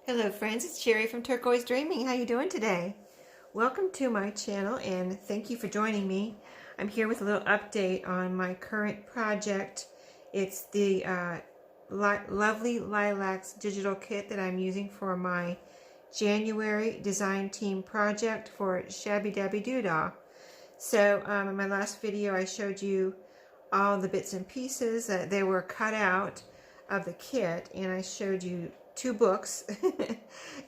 Hello friends, it's Sherry from Turquoise Dreaming. How you doing today? Welcome to my channel and thank you for joining me. I'm here with a little update on my current project. It's the lovely Lilacs digital kit that I'm using for my January design team project for Shabby Dabby Doodah. So in my last video I showed you all the bits and pieces that they were cut out of the kit, and I showed you 2 books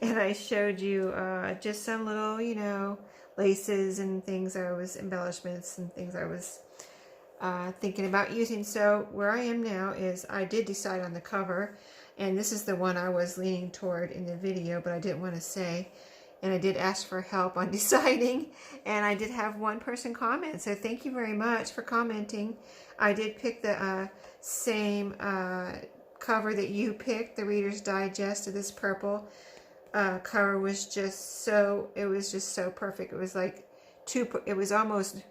and I showed you just some little, laces and things embellishments and things I was thinking about using. So where I am now is I did decide on the cover, and this is the one I was leaning toward in the video, but I didn't want to say. And I did ask for help on deciding, and I did have one person comment, so thank you very much for commenting. I did pick the same cover that you picked, the Reader's Digest of this purple cover. Was just so, it was just so perfect. It was like it was almost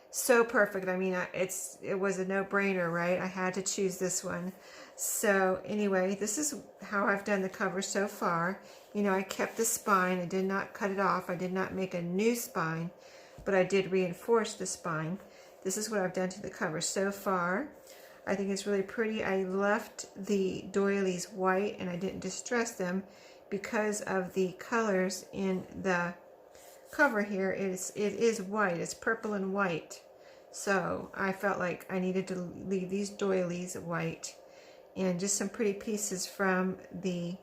so perfect. I mean, it was a no-brainer, right? I had to choose this one. So anyway, this is how I've done the cover so far. I kept the spine. I did not cut it off. I did not make a new spine, but I did reinforce the spine. This is what I've done to the cover so far. I think it's really pretty. I left the doilies white and I didn't distress them because of the colors in the cover here. It is white. It's purple and white. So I felt like I needed to leave these doilies white, and just some pretty pieces from the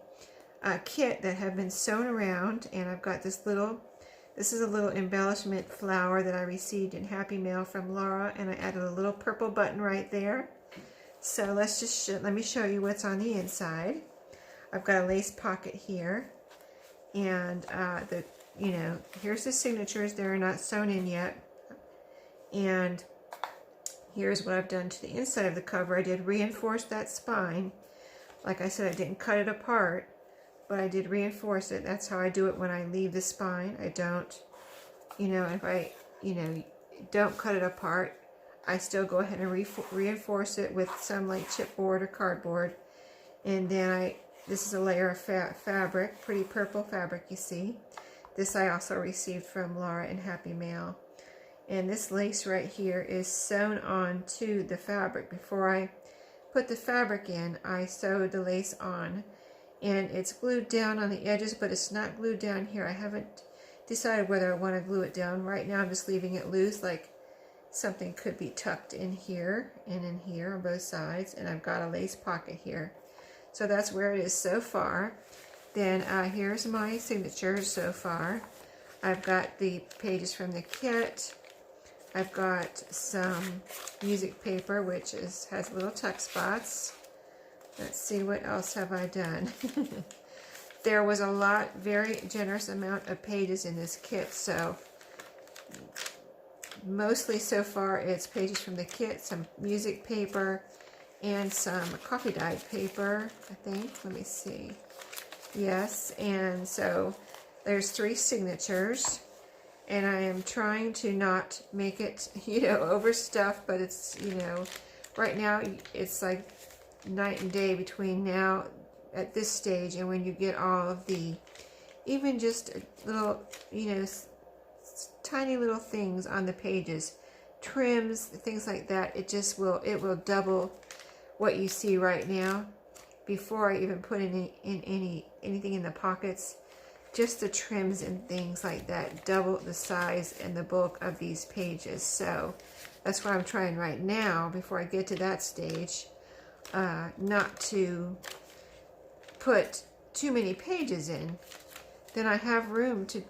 kit that have been sewn around. And I've got this is a little embellishment flower that I received in Happy Mail from Laura, and I added a little purple button right there. So let's just let me show you what's on the inside. I've got a lace pocket here, and here's the signatures. They're not sewn in yet. And here's what I've done to the inside of the cover. I did reinforce that spine. Like I said, I didn't cut it apart, but I did reinforce it. That's how I do it when I leave the spine. I don't, if I, don't cut it apart, I still go ahead and reinforce it with some like chipboard or cardboard. And then this is a layer of fabric, pretty purple fabric, you see. This I also received from Laura in Happy Mail. And this lace right here is sewn onto the fabric. Before I put the fabric in, I sewed the lace on. And it's glued down on the edges, but it's not glued down here. I haven't decided whether I want to glue it down. Right now I'm just leaving it loose, like something could be tucked in here and in here on both sides. And I've got a lace pocket here. So that's where it is so far. Then here's my signatures so far. I've got the pages from the kit. I've got some music paper, which has little tuck spots. Let's see, what else have I done? There was a very generous amount of pages in this kit, so mostly so far it's pages from the kit, some music paper, and some coffee dyed paper, I think. Let me see. Yes, and so there's 3 signatures. And I am trying to not make it, overstuffed, but it's, right now it's like night and day between now at this stage and when you get all of the, even just little, tiny little things on the pages, trims, things like that. It will double what you see right now. Before I even put anything in the pockets, just the trims and things like that double the size and the bulk of these pages. So that's what I'm trying right now, before I get to that stage, not to put too many pages in. Then I have room to,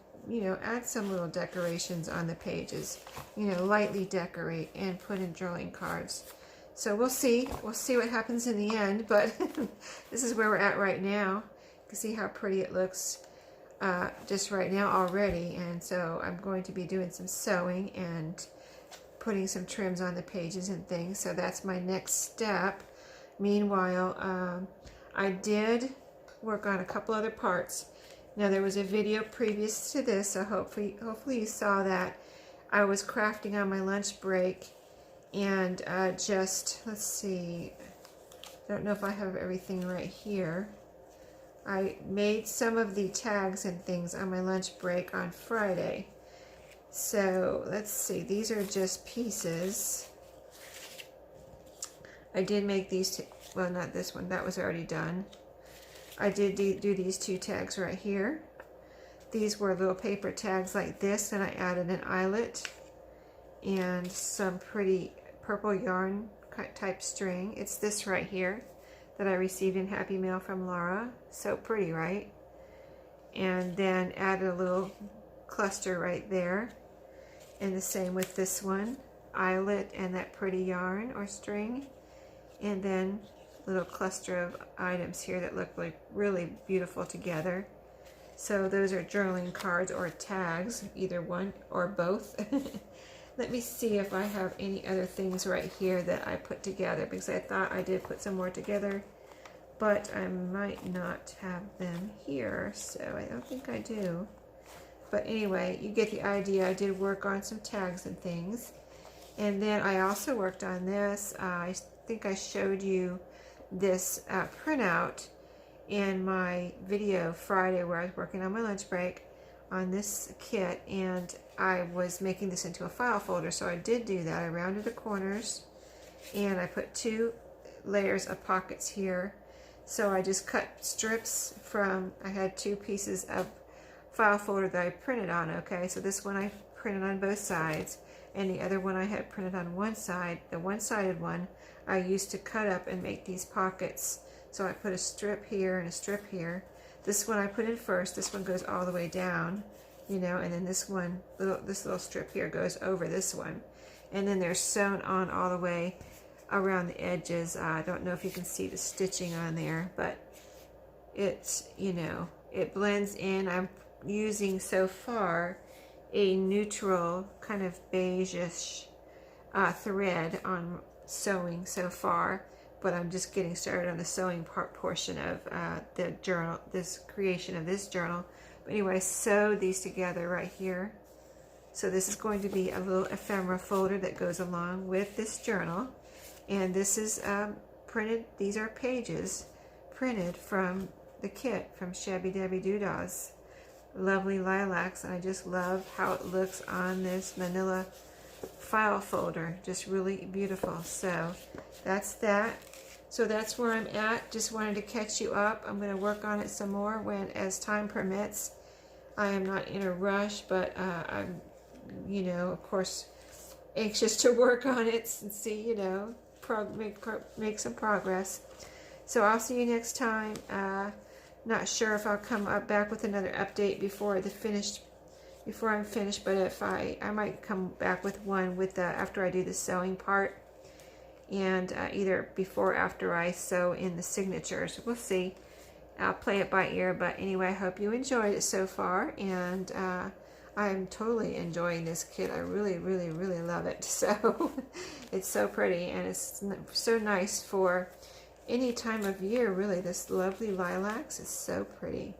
add some little decorations on the pages, lightly decorate and put in drawing cards. So we'll see what happens in the end, but this is where we're at right now. You can see how pretty it looks just right now already. And so I'm going to be doing some sewing and putting some trims on the pages and things. So that's my next step. Meanwhile, I did work on a couple other parts. Now there was a video previous to this, so hopefully you saw that. I was crafting on my lunch break, and let's see, I don't know if I have everything right here. I made some of the tags and things on my lunch break on Friday. So let's see, these are just pieces. I did make these, well, not this one, that was already done. I did do these 2 tags right here. These were little paper tags like this, and I added an eyelet and some pretty purple yarn type string. It's this right here that I received in Happy Mail from Laura. So pretty, right? And then added a little cluster right there. And the same with this one, eyelet and that pretty yarn or string. And then a little cluster of items here that look like really beautiful together. So those are journaling cards or tags, either one or both. Let me see if I have any other things right here that I put together, because I thought I did put some more together, but I might not have them here, so I don't think I do. But anyway, you get the idea. I did work on some tags and things. And then I also worked on this. I think I showed you this printout in my video Friday where I was working on my lunch break on this kit, and I was making this into a file folder. So I did do that. I rounded the corners and I put 2 layers of pockets here. So I just cut strips from, I had 2 pieces of file folder that I printed on, okay? So this one I printed on both sides, and the other one I had printed on one side. The one-sided one I used to cut up and make these pockets. So I put a strip here and a strip here. This one I put in first. This one goes all the way down, you know, and then this one, this little strip here goes over this one. And then they're sewn on all the way around the edges. I don't know if you can see the stitching on there, but it's, you know, it blends in. I'm using so far a neutral kind of beige-ish thread on sewing so far, but I'm just getting started on the sewing portion of the journal, this creation of this journal. But anyway, I sewed these together right here. So this is going to be a little ephemera folder that goes along with this journal. And this is printed, these are pages printed from the kit from Shabby Dabby Doodahs. Lovely lilacs, and I just love how it looks on this manila file folder. Just really beautiful. So that's that. So that's where I'm at. Just wanted to catch you up. I'm going to work on it some more as time permits. I am not in a rush, but I'm, you know, of course, anxious to work on it and see, you know, make some progress. So I'll see you next time. Not sure if I'll come back with another update before I'm finished, but if I might come back with one with after I do the sewing part, and either before or after I sew in the signatures. We'll see. I'll play it by ear, but anyway, I hope you enjoyed it so far, and I'm totally enjoying this kit. I really, really, really love it. So it's so pretty, and it's so nice for any time of year, really. This lovely lilacs is so pretty.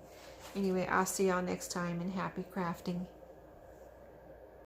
Anyway, I'll see y'all next time, and happy crafting.